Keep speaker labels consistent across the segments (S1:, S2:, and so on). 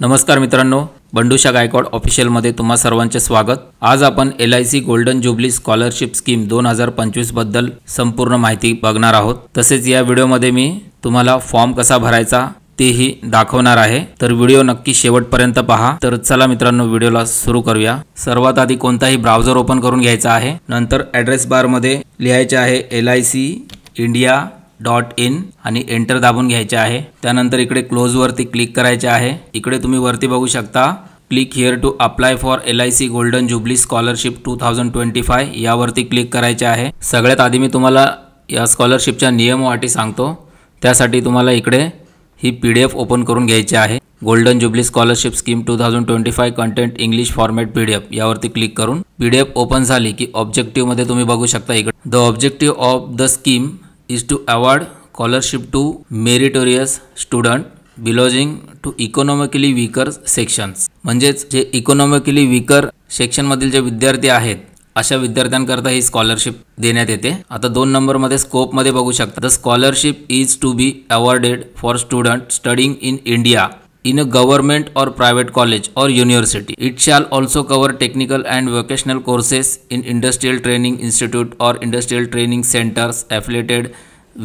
S1: नमस्कार मित्रांनो, बंडूशा गायकवाड ऑफिशियलमध्ये तुम्हा सर्वांचे स्वागत। आज आपण LIC golden jubilee scholarship scheme 2025 बद्दल संपूर्ण माहिती बघणार आहोत। तसेच या व्हिडिओमध्ये मी तुम्हाला फॉर्म कसा भरायचा तेही दाखवणार आहे, तर व्हिडिओ नक्की शेवटपर्यंत पहा। तर चला मित्रांनो, व्हिडिओला सुरू करूया। सर्वात आधी कोणताही ब्राउझर ओपन करून घ्यायचा आहे। नंतर ॲड्रेस बार मध्ये लिहायचे आहे licindia.in आणि एंटर दाबून घ्यायचे आहे। त्यानंतर इकडे क्लोज वरती क्लिक करायचे आहे। इकडे तुम्ही वरती बघू शकता click here to apply for LIC golden jubilee scholarship 2025 यावरती क्लिक करायचे आहे। सगळ्यात आधी मी तुम्हाला या स्कॉलरशिपच्या नियम व अटी सांगतो। त्यासाठी तुम्हाला इकडे ही PDF ओपन करून घ्यायची आहे। Golden jubilee scholarship scheme 2025 content English format PDF यावरती क्लिक करून PDF ओपन झाली की ऑब्जेक्टिव्ह मध्ये तुम्ही बघू शकता इकडे the objective of the scheme is to award scholarship to meritorious student belonging to economically weaker sections। म्हणजेच जे इकॉनॉमिकली वीकर सेक्शन मधील जे विद्यार्थी आहेत अशा विद्यार्थ्यांकरता ही स्कॉलरशिप देण्यात येते। आता 2 नंबर मध्ये स्कोप मध्ये बघू शकता the scholarship is to be awarded for student studying in India in a government or private college or university. It shall also cover technical and vocational courses in industrial training institute or industrial training centers affiliated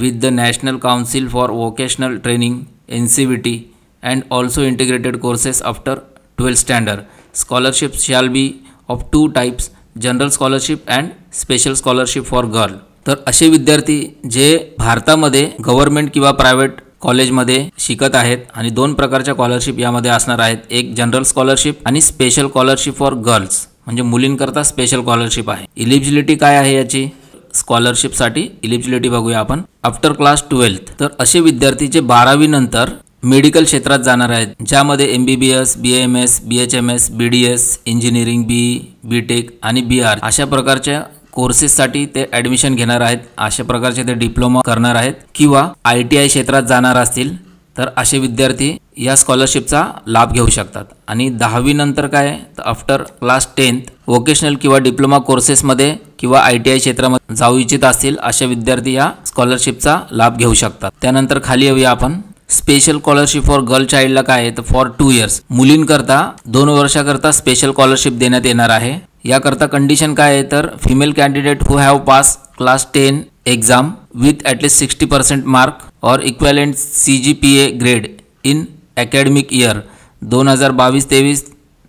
S1: with the National Council for Vocational Training NCVT and also integrated courses after 12th standard. Scholarships shall be of 2 types, general scholarship and special scholarship for girl. तर असे विद्यार्थी जे भारतामध्ये government किंवा private कॉलेजमध्ये शिकत आहेत आणि 2 प्रकारच्या स्कॉलरशिप यामध्ये असणार आहेत। एक जनरल स्कॉलरशिप आणि स्पेशल स्कॉलरशिप फॉर गर्ल्स, म्हणजे मुलींकरता स्पेशल स्कॉलरशिप आहे। एलिजिबिलिटी काय आहे याची स्कॉलरशिपसाठी एलिजिबिलिटी बघूया आपण। आफ्टर क्लास 12th तर असे विद्यार्थी जे 12वी नंतर मेडिकल क्षेत्रात जाणार आहेत, ज्यामध्ये MBBS, BAMS, BHMS, BDS, engineering, BE, BTech आणि BR अशा प्रकारच्या कोर्सेससाठी ते ॲडमिशन घेणार आहेत। अशा प्रकारचे ते डिप्लोमा करणार आहेत किंवा ITI क्षेत्रात जाणार असतील तर असे विद्यार्थी या स्कॉलरशिपचा लाभ घेऊ शकतात। आणि 10वी नंतर काय तर आफ्टर क्लास 10th वोकेशनल किंवा डिप्लोमा कोर्सेसमध्ये किंवा ITI क्षेत्रामध्ये जाऊ इच्छित असतील अशा विद्यार्थी या स्कॉलरशिपचा लाभ घेऊ शकतात। त्यानंतर खाली येऊया आपण। स्पेशल स्कॉलरशिप फॉर गर्ल चाइल्डला काय आहे तर फॉर 2 years मुलींकरता 2 वर्षाकरता स्पेशल स्कॉलरशिप देण्यात येणार आहे। याकरता कंडिशन काय आहे तर female candidate who have pass class 10 exam with at least 60% mark और इक्वॅलेंट CGPA grade in academic year 2022-23,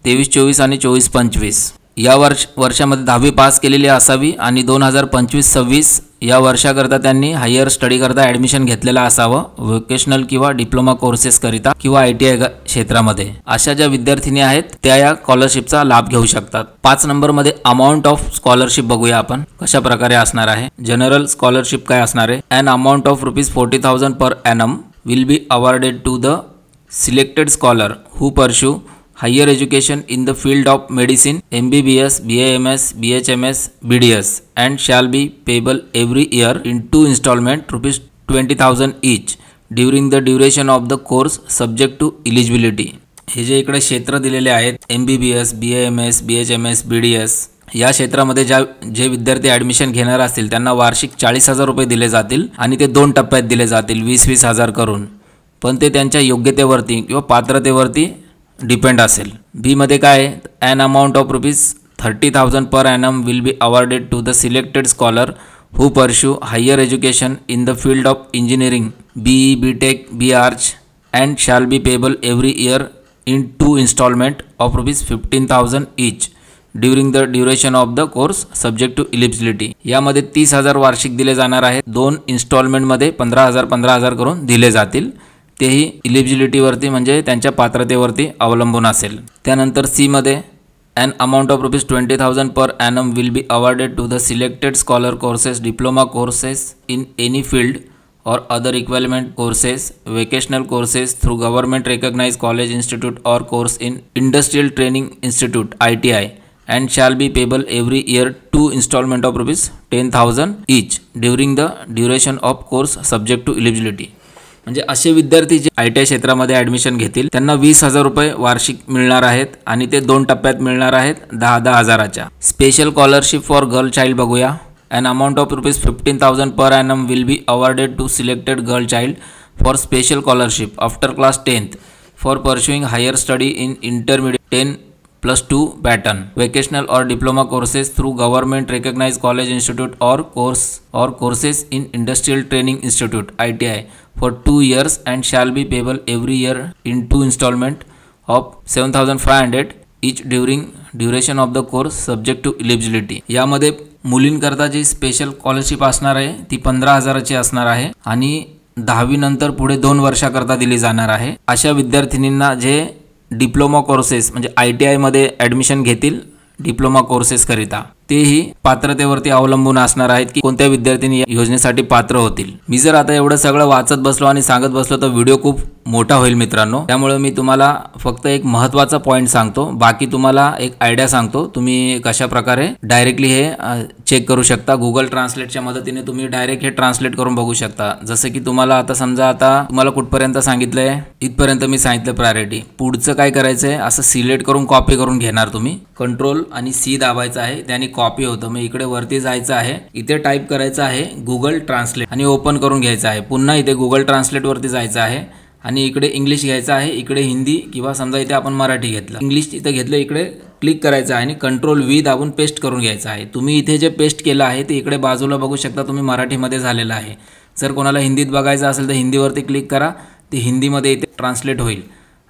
S1: 23-24 आणि 24-25 या वर्षामध्ये 10वी पास केलेली असावी आणि 2025-26 या वर्षाकरता त्यांनी हायर स्टडी करता ॲडमिशन घेतलेला असावं वोकेशनल किंवा डिप्लोमा कोर्सेस करिता किंवा ITI क्षेत्रामध्ये। अशा ज्या विद्यार्थिनी आहेत त्या या स्कॉलरशिपचा लाभ घेऊ शकतात। 5 नंबर मध्ये अमाउंट ऑफ स्कॉलरशिप बघूया आपण कशा प्रकारे असणार आहे। जनरल स्कॉलरशिप काय असणार आहे, an amount of ₹40,000 per annum will be awarded to the selected scholar who pursue higher education in the field of medicine, MBBS, BAMS, BHMS, BDS and shall be payable every year in 2 installment ₹20,000 each during the duration of the course subject to eligibility। हे जे इकडे क्षेत्र दिलेले आहेत MBBS, BAMS, BHMS, BDS या क्षेत्रामध्ये जे विद्यार्थी ॲडमिशन घेणार असतील त्यांना वार्षिक ₹40,000 दिले जातील आणि ते 2 टप्प्यात दिले जातील 20-20 हजार करून, पण ते त्यांच्या योग्यतेवरती किंवा पात्रतेवरती डिपेंड असेल। बी मध्ये काय an amount of ₹30,000 per annum will be awarded to the selected scholar who pursue higher education in the field of engineering BE, BTech, BArch and shall be payable every year in 2 installment of ₹15,000 each during the duration of the course subject to eligibility। यामध्ये 30,000 वार्षिक दिले जाणार आहेत। 2 instalment मध्ये 15,000 करून दिले जातील, तेही इलिजिबिलिटीवरती म्हणजे त्यांच्या पात्रतेवरती अवलंबून असेल। त्यानंतर सी मध्ये an amount of ₹20,000 per annum will be awarded to the selected scholar courses diploma courses in any field or other equivalent courses vocational courses through government recognise college institute or course in industrial training institute ITI and shall be payable every year 2 installment of ₹10,000 each during the duration of course subject to eligibility। म्हणजे असे विद्यार्थी जे ITI क्षेत्रामध्ये admission घेतील त्यांना ₹20,000 वार्षिक मिळणार आहेत आणि ते 2 टप्प्यात मिळणार आहेत 10-10 हजाराच्या। Special scholarship for girl child बघूया। An amount of ₹15,000 per annum will be awarded to selected girl child for special scholarship after class 10th for pursuing higher study in intermediate 10+2 pattern, vocational or diploma courses through government recognised college institute or courses in industrial training institute ITI for 2 years and shall be payable every year in 2 installment of 7,500 each duration of the course subject to eligibility. यामध्ये मुलींकरता जी special scholarship असणार आहे ती 15,000ची असणार आहे आणि 10वी नंतर पुढे 2 वर्षाकरता दिली जाणार आहे. अशा विद्यार्थिनींना जे डिप्लोमा कोर्सेस म्हणजे ITI मध्ये ॲडमिशन घेतील डिप्लोमा कोर्सेस करिता तेही पात्रतेवरती अवलंबून असणार आहेत की कोणत्या विद्यार्थ्यांनी या योजनेसाठी पात्र होतील. मी जर आता एवढं सगळं वाचत बसलो आणि सांगत बसलो तर व्हिडिओ खूप मोठा होईल मित्रांनो. त्यामुळे मी तुम्हाला फक्त एक महत्त्वाचा पॉईंट सांगतो, बाकी तुम्हाला एक आयडिया सांगतो. तुम्ही कशा प्रकारे डायरेक्टली हे चेक करू शकता. गुगल ट्रान्सलेटच्या मदतीने तुम्ही डायरेक्ट हे ट्रान्सलेट करून बघू शकता. जसं की तुम्हाला आता समजा आता तुम्हाला कुठपर्यंत सांगितलंय, इथपर्यंत मी सांगितलं प्रायोरिटी. पुढचं काय करायचंय, असं सिलेक्ट करून कॉपी करून घेणार तुम्ही. कंट्रोल आणि C दाबायचं आहे, त्याने कॉपी होतं. मग इकडे वरती जायचं आहे, इथे टाईप करायचं आहे गुगल ट्रान्सलेट आणि ओपन करून घ्यायचं आहे. पुन्हा इथे गुगल ट्रान्सलेट वरती जायचं आहे आणि इकडे इंग्लिश घ्यायचं आहे, इकडे हिंदी किंवा समजा इथे आपण मराठी घेतलं, इंग्लिश इथे घेतलं, इकडे क्लिक करायचं आहे आणि कंट्रोल V दाबून पेस्ट करून घ्यायचं आहे. तुम्ही इथे जे पेस्ट केलं आहे ते इकडे बाजूला बघू शकता तुम्ही मराठीमध्ये झालेलं आहे. जर कोणाला हिंदीत बघायचं असेल तर हिंदीवरती क्लिक करा, ते हिंदीमध्ये इथे ट्रान्सलेट होईल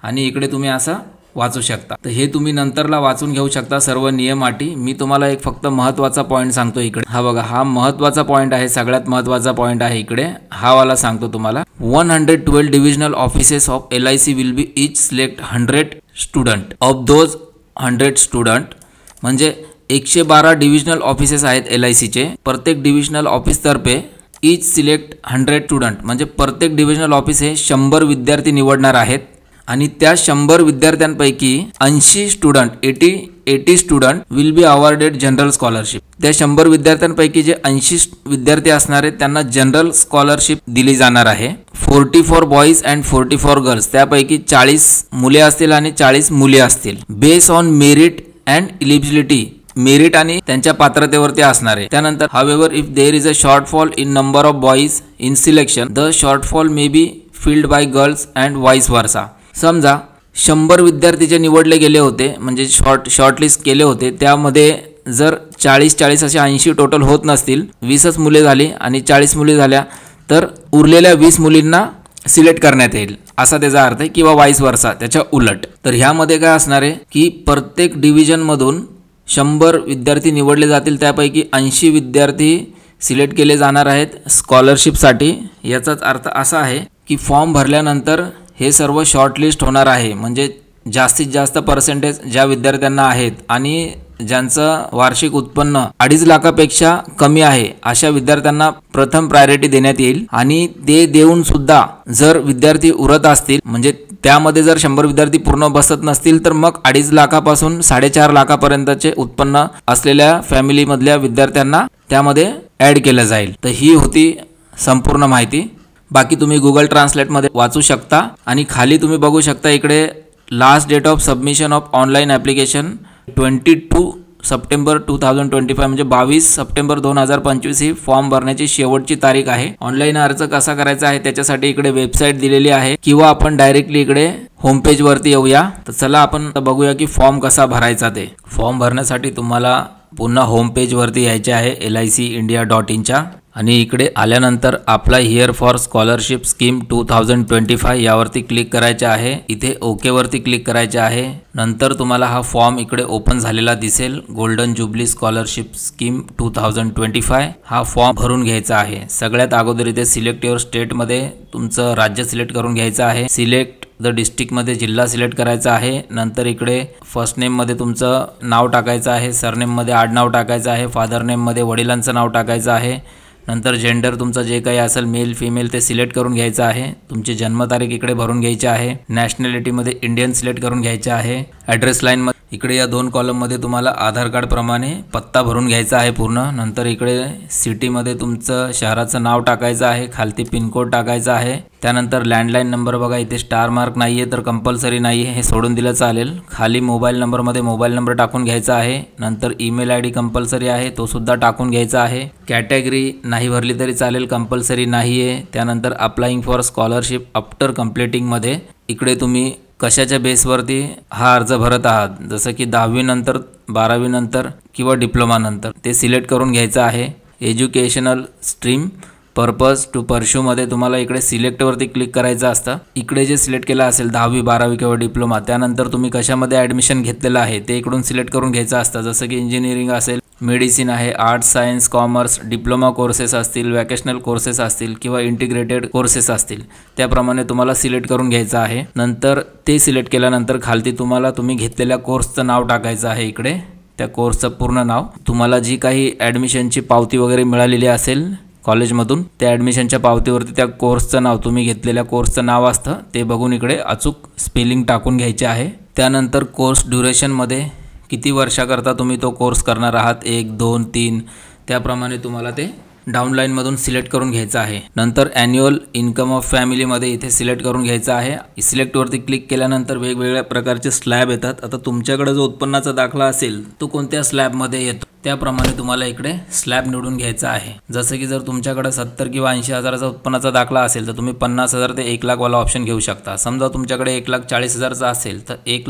S1: आणि इकडे तुम्ही असं वाचू शकता. तर हे तुम्ही नंतरला वाचून घेऊ शकता सर्व नियम अटी. मी तुम्हाला एक फक्त महत्त्वाचा पॉईंट सांगतो. इकडे हा बघा, हा महत्त्वाचा पॉईंट आहे, सगळ्यात महत्त्वाचा पॉईंट आहे. इकडे हा वाला सांगतो तुम्हाला. 112 divisional offices of LIC will be each select 100 student. Of those 100 student म्हणजे 112 डिव्हिजनल ऑफिसेस आहेत LICचे. प्रत्येक डिव्हिजनल ऑफिस तर्फे ईच सिलेक्ट 100 स्टुडंट म्हणजे प्रत्येक डिव्हिजनल ऑफिस हे 100 विद्यार्थी निवडणार आहेत आणि त्या 100 विद्यार्थ्यांपैकी 80 student 80 student will be awarded general scholarship. त्या 100 विद्यार्थ्यांपैकी जे 80 विद्यार्थी असणार आहेत त्यांना जनरल स्कॉलरशिप दिली जाणार आहे. 44 बॉईज अँड 44 गर्ल्स, त्यापैकी 40 मुले असतील आणि 40 मुली असतील. Base on merit and eligibility, merit आणि त्यांच्या पात्रतेवरती असणार आहे. त्यानंतर however if there is a shortfall in number of boys in selection the shortfall may be filled by girls and vice versa. समजा 100 विद्यार्थी जे निवडले गेले होते म्हणजे शॉर्टलिस्ट केले होते, त्यामध्ये जर 40 असे 80 टोटल होत नसतील, 20च मुले झाली आणि 40 मुली झाल्या तर उरलेल्या 20 मुलींना सिलेक्ट करण्यात येईल असा त्याचा अर्थ आहे, किंवा वाईस वर्सा त्याच्या उलट. तर ह्यामध्ये काय असणार आहे की प्रत्येक डिव्हिजनमधून 100 विद्यार्थी निवडले जातील, त्यापैकी 80 विद्यार्थी सिलेक्ट केले जाणार आहेत स्कॉलरशिपसाठी. याचाच अर्थ असा आहे की फॉर्म भरल्यानंतर हे सर्व शॉर्टलिस्ट होणार आहे. म्हणजे जास्तीत जास्त पर्सेंटेज ज्या विद्यार्थ्यांना आहेत आणि ज्यांचं वार्षिक उत्पन्न 2.5 लाखापेक्षा कमी आहे अशा विद्यार्थ्यांना प्रथम प्रायोरिटी देण्यात येईल. आणि ते देऊन सुद्धा जर विद्यार्थी उरत असतील म्हणजे त्यामध्ये जर 100 विद्यार्थी पूर्ण बसत नसतील तर मग 2.5 लाखापासून 4.5 लाखापर्यंतचे उत्पन्न असलेल्या फॅमिलीमधल्या विद्यार्थ्यांना त्यामध्ये ॲड केलं जाईल. तर ही होती संपूर्ण माहिती. बाकी तुम्ही गुगल ट्रान्सलेटमध्ये वाचू शकता आणि खाली तुम्ही बघू शकता इकडे last date of submission of online application 22 September 2025 म्हणजे 22 सप्टेंबर 2025 ही फॉर्म भरण्याची शेवटची तारीख आहे. ऑनलाईन अर्ज कसा करायचा आहे त्याच्यासाठी इकडे वेबसाईट दिलेली आहे किंवा आपण डायरेक्टली इकडे होम पेज वरती येऊया. तर चला आपण बघूया की फॉर्म कसा भरायचा. ते फॉर्म भरण्यासाठी तुम्हाला पुन्हा होम पेज वरती यायचे आहे licindia.in च्या आणि इकडे आल्यानंतर apply here for scholarship scheme 2025 यावरती क्लिक करायचे आहे. इथे ओके वरती क्लिक करायचे आहे. नंतर तुम्हाला हा फॉर्म इकडे ओपन झालेला दिसेल. गोल्डन जुबली स्कॉलरशिप स्कीम 2025 हा फॉर्म भरून घ्यायचा आहे. सगळ्यात अगोदर इथे सिलेक्ट युअर स्टेटमध्ये तुमचं राज्य सिलेक्ट करून घ्यायचं आहे. सिलेक्ट द डिस्ट्रिक्टमध्ये जिल्हा सिलेक्ट करायचा आहे. नंतर इकडे फर्स्ट नेममध्ये तुमचं नाव टाकायचं आहे, सरनेममध्ये आडनाव टाकायचं आहे, फादर नेममध्ये वडिलांचं नाव टाकायचं आहे. नंतर जेंडर तुमचं जे काही असेल मेल फिमेल ते सिलेक्ट करून घ्यायचं आहे. तुमची जन्मतारीख इकडे भरून घ्यायची आहे. नॅशनॅलिटीमध्ये इंडियन सिलेक्ट करून घ्यायचं आहे. ॲड्रेस लाईनमध्ये इकडे या 2 कॉलममध्ये तुम्हाला आधार कार्ड प्रमाणे पत्ता भरून घ्यायचा आहे पूर्ण. नंतर इकडे सिटीमध्ये तुमचं शहराचं नाव टाकायचं आहे, खालती पिनकोड टाकायचा आहे. त्यानंतर लँडलाईन नंबर बघा इथे स्टार मार्क नाही आहे तर कंपल्सरी नाही आहे, हे सोडून दिलं चालेल. खाली मोबाईल नंबरमध्ये मोबाईल नंबर टाकून घ्यायचा आहे. नंतर ईमेल ID कंपल्सरी आहे, तो सुद्धा टाकून घ्यायचा आहे. कॅटेगरी नाही भरली तरी चालेल, कंपल्सरी नाही आहे. त्यानंतर अप्लाइंग फॉर स्कॉलरशिप आफ्टर कंप्लीटिंगमध्ये इकडे तुम्ही कशाच्या बेसवरती हा अर्ज भरत आहात, जसं की 10वी नंतर, 12वी नंतर किंवा डिप्लोमा नंतर, ते सिलेक्ट करून घ्यायचं आहे. एज्युकेशनल स्ट्रीम पर्पज टू परश्यू मध्ये तुम्हाला इकडे सिलेक्टवरती क्लिक करायचं असतं. इकडे जे सिलेक्ट केलं असेल 10वी 12वी किंवा डिप्लोमा, त्यानंतर तुम्ही कशामध्ये ॲडमिशन घेतलेलं आहे ते इकडून सिलेक्ट करून घ्यायचं असतं. जसं की इंजिनिअरिंग असेल, मेडिसिन आहे, arts science commerce, diploma courses असतील, वॅकेशनल कोर्सेस असतील किंवा इंटिग्रेटेड कोर्सेस असतील, त्याप्रमाणे तुम्हाला सिलेक्ट करून घ्यायचं आहे. नंतर ते सिलेक्ट केल्यानंतर खालती तुम्ही घेतलेल्या कोर्सचं नाव टाकायचं आहे. इकडे त्या कोर्सचं पूर्ण नाव, तुम्हाला जी काही ॲडमिशनची पावती वगैरे मिळालेली असेल कॉलेजमधून, त्या ॲडमिशनच्या पावतीवरती त्या कोर्सचं नाव, तुम्ही घेतलेल्या कोर्सचं नाव असतं ते बघून इकडे अचूक स्पेलिंग टाकून घ्यायचे आहे. त्यानंतर कोर्स ड्युरेशनमध्ये किती वर्षाकरता तुम्ही तो कोर्स करणार आहात, 1, 2, 3, त्याप्रमाणे तुम्हाला ते डाऊनलाईनमधून सिलेक्ट करून घ्यायचं आहे. नंतर ॲन्युअल इन्कम ऑफ फॅमिलीमध्ये इथे सिलेक्ट करून घ्यायचं आहे. सिलेक्टवरती क्लिक केल्यानंतर वेगवेगळ्या प्रकारचे स्लॅब येतात. आता तुमच्याकडे जो उत्पन्नाचा दाखला असेल तो कोणत्या स्लॅबमध्ये येतो त्याप्रमाणे तुम्हाला इकडे स्लॅब निवडून घ्यायचा आहे. जसं की जर तुमच्याकडे 70 किंवा 80 हजाराचा उत्पन्नाचा दाखला असेल तर तुम्ही 50,000 ते 1 लाख वाला ऑप्शन घेऊ शकता. समजा तुमच्याकडे 1,40,000चा असेल तर 1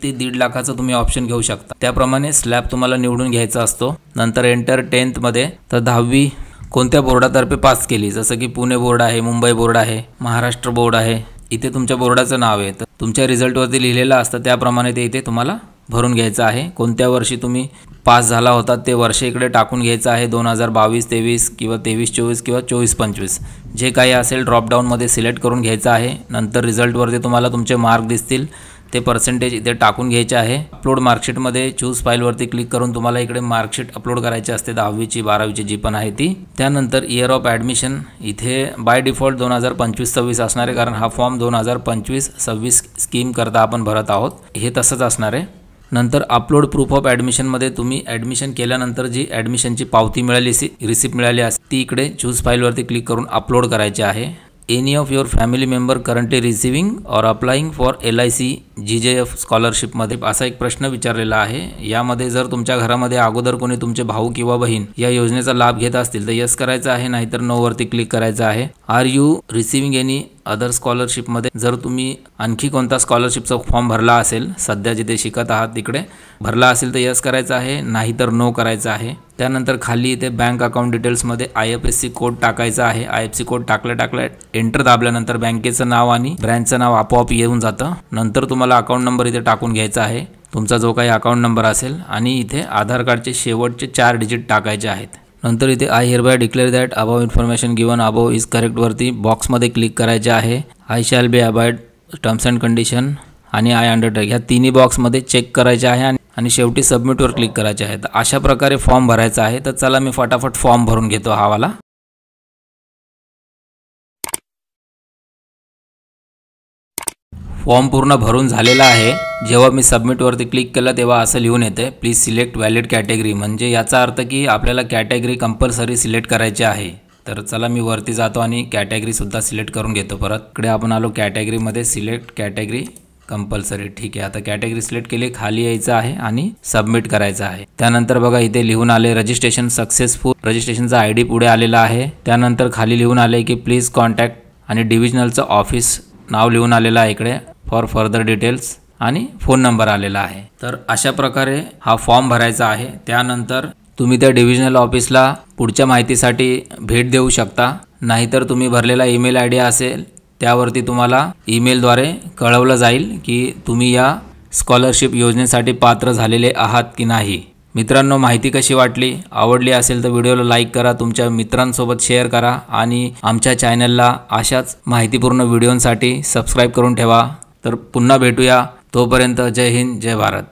S1: ते 1.5 लाखाचा तुम्ही ऑप्शन घेऊ शकता. त्याप्रमाणे स्लॅब तुम्हाला निवडून घ्यायचा असतो. नंतर एंटर 10th मध्ये तर 10वी कोणत्या बोर्डातर्फे पास केली, जसं की पुणे बोर्ड आहे, मुंबई बोर्ड आहे, महाराष्ट्र बोर्ड आहे, इथे तुमच्या बोर्डाचं नाव आहे. तर तुमच्या रिझल्टवरती लिहिलेलं असतं त्याप्रमाणे ते इथे तुम्हाला भरून घ्यायचं आहे. कोणत्या वर्षी तुम्ही पास झाला होता ते वर्ष इकडे टाकून घ्यायचं आहे. 2022-23 किंवा 23-24 किंवा 24-25 जे काही असेल ड्रॉपडाऊनमध्ये सिलेक्ट करून घ्यायचं आहे. नंतर रिझल्टवरती तुम्हाला तुमचे मार्क दिसतील, ते पर्सेंटेज इथे टाकून घ्यायचे आहे. अपलोड मार्कशीटमध्ये चूज फाईलवरती क्लिक करून तुम्हाला इकडे मार्कशीट अपलोड करायची असते, 10वीची 12वीची जी पण आहे ती. त्यानंतर इयर ऑफ ॲडमिशन इथे बाय डिफॉल्ट 2025-26 असणार आहे, कारण हा फॉर्म 2025-26 स्कीम करता आपण भरत आहोत, हे तसंच असणार आहे. नंतर अपलोड प्रूफ ऑफ ॲडमिशनमध्ये तुम्ही ॲडमिशन केल्यानंतर जी ॲडमिशनची पावती मिळाली, रिसिप्ट मिळाली असते ती इकडे चूज फाईलवरती क्लिक करून अपलोड करायची आहे. Any of your family member currently receiving or applying for LIC GJF स्कॉलरशिपमध्ये असा एक प्रश्न विचारलेला आहे. यामध्ये जर तुमच्या घरामध्ये अगोदर कोणी तुमचे भाऊ किंवा बहीण या योजनेचा लाभ घेत असतील तर यस करायचं आहे, नाहीतर नो वरती क्लिक करायचं आहे. Are you receiving any other स्कॉलरशिपमध्ये जर तुम्ही आणखी कोणता स्कॉलरशिपचा फॉर्म भरला असेल, सध्या जिथे शिकत आहात तिकडे भरला असेल तर यस करायचं आहे, नाहीतर नो करायचं आहे. त्यानंतर खाली इथे बँक अकाउंट डिटेल्समध्ये IFSC कोड टाकायचा आहे. IFSC कोड टाकल्या एंटर दाबल्यानंतर बँकेचं नाव आणि ब्रँचचं नाव आपोआप येऊन जातं. नंतर तुम्हाला अकाउंट नंबर इथे टाकून घ्यायचा आहे, तुमचा जो काही अकाउंट नंबर असेल, आणि इथे आधार कार्डचे शेवटचे 4 डिजिट टाकायचे आहेत. नंतर इथे I hereby declare that above information given above is करेक्टवरती बॉक्समध्ये क्लिक करायचे आहे. I shall be abide terms and condition आणि आय अंडरटेक ह्या तिन्ही बॉक्समध्ये चेक करायचे आहे आणि शेवटी सबमिटवर क्लिक करायचे आहे. तर अशा प्रकारे फॉर्म भरायचा आहे. तर चला मी फटाफट फॉर्म भरून घेतो हा वाला. फॉर्म पूर्ण भरून झालेला आहे. जेव्हा मी सबमिटवरती क्लिक केलं तेव्हा असं लिहून येते, प्लीज सिलेक्ट व्हॅलिड कॅटेगरी, म्हणजे याचा अर्थ की आपल्याला कॅटेगरी कंपल्सरी सिलेक्ट करायची आहे. तर चला मी वरती जातो आणि कॅटेगरीसुद्धा सिलेक्ट करून घेतो. परत इकडे आपण आलो कॅटेगरीमध्ये, सिलेक्ट कॅटेगरी कंपल्सरी. ठीक आहे, आता कॅटेगरी सिलेक्ट केली, खाली यायचं आहे आणि सबमिट करायचं आहे. त्यानंतर बघा इथे लिहून आले रजिस्ट्रेशन सक्सेसफुल, रजिस्ट्रेशनचा ID पुढे आलेला आहे. त्यानंतर खाली लिहून आले की प्लीज कॉन्टॅक्ट आणि डिव्हिजनलचं ऑफिस नाव लिहून आलेलं आहे इकडे फॉर फर्दर डिटेल्स आणि फोन नंबर आलेला आहे. तर अशा प्रकारे हा फॉर्म भरायचा आहे. त्यानंतर तुम्ही त्या डिव्हिजनल ऑफिसला पुढच्या माहितीसाठी भेट देऊ शकता, नाहीतर तुम्ही भरलेला ईमेल ID असेल त्यावरती तुम्हाला ईमेलद्वारे कळवलं जाईल की तुम्ही या स्कॉलरशिप योजनेसाठी पात्र झालेले आहात की नाही. मित्रांनो, माहिती कशी वाटली? आवडली असेल तर व्हिडिओला लाईक करा, तुमच्या मित्रांसोबत शेअर करा आणि आमच्या चॅनलला अशाच माहितीपूर्ण व्हिडिओंसाठी सबस्क्राईब करून ठेवा. तर पुन्हा भेटूया, तोपर्यंत जय हिंद, जय भारत.